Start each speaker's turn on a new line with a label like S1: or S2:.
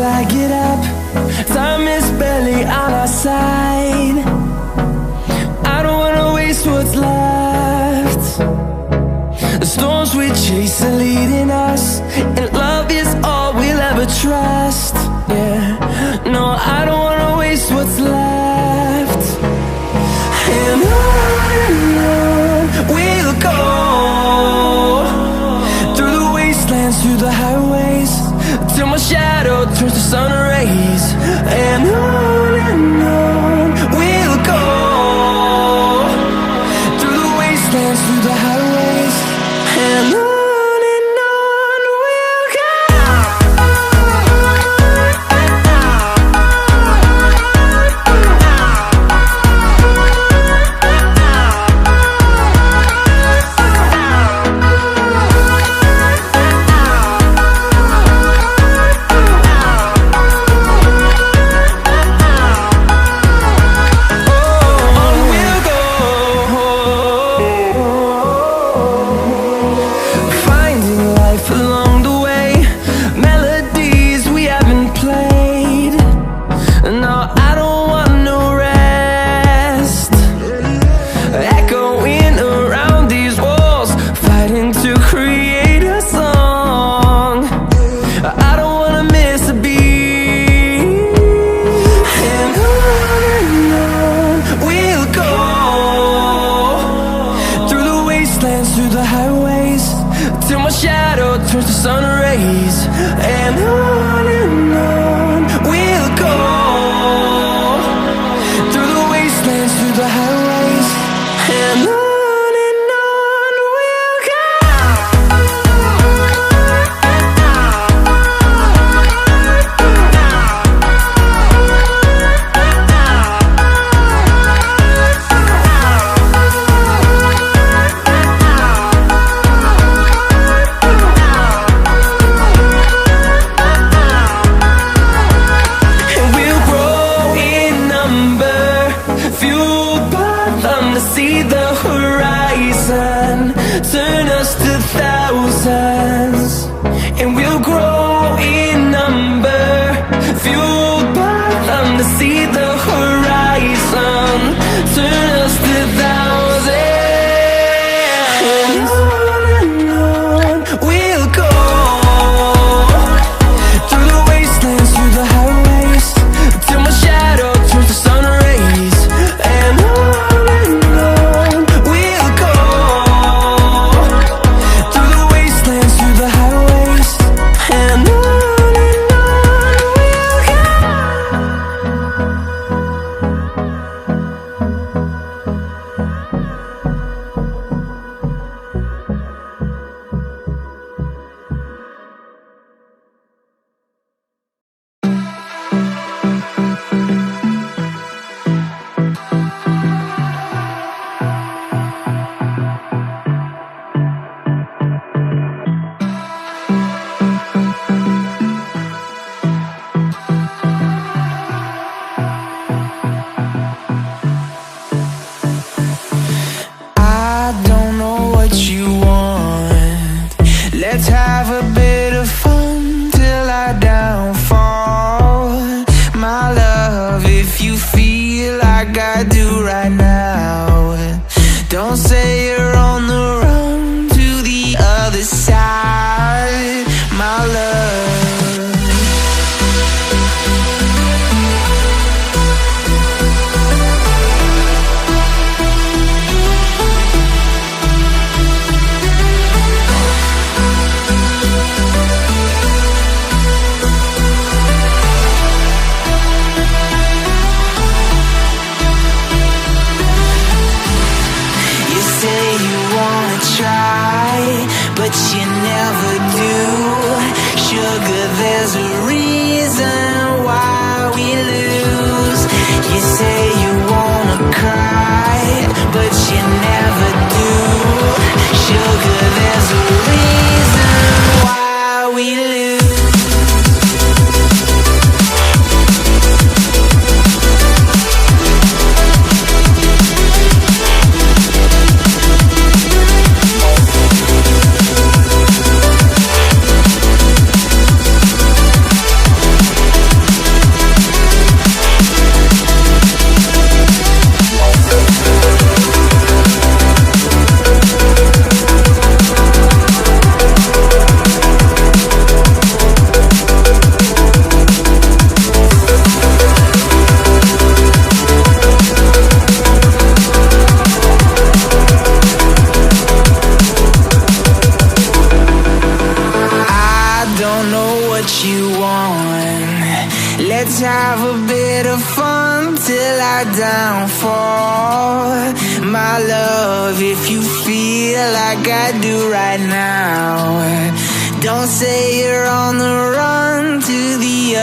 S1: I get up. Time is barely on our side. I don't wanna waste what's left. The storms we chase are leading us, and love is all we'll ever trust. Yeah, no, I don't wanna waste what's left. And on we'll go, through the wastelands, through the highways, till my shadow turns to sun rays. And on we'll go, through the wastelands, through the highways, and on we'll go. Let's have a bit of fun till our downfall. My love, if you feel like I do right now, don't say you're on the run to the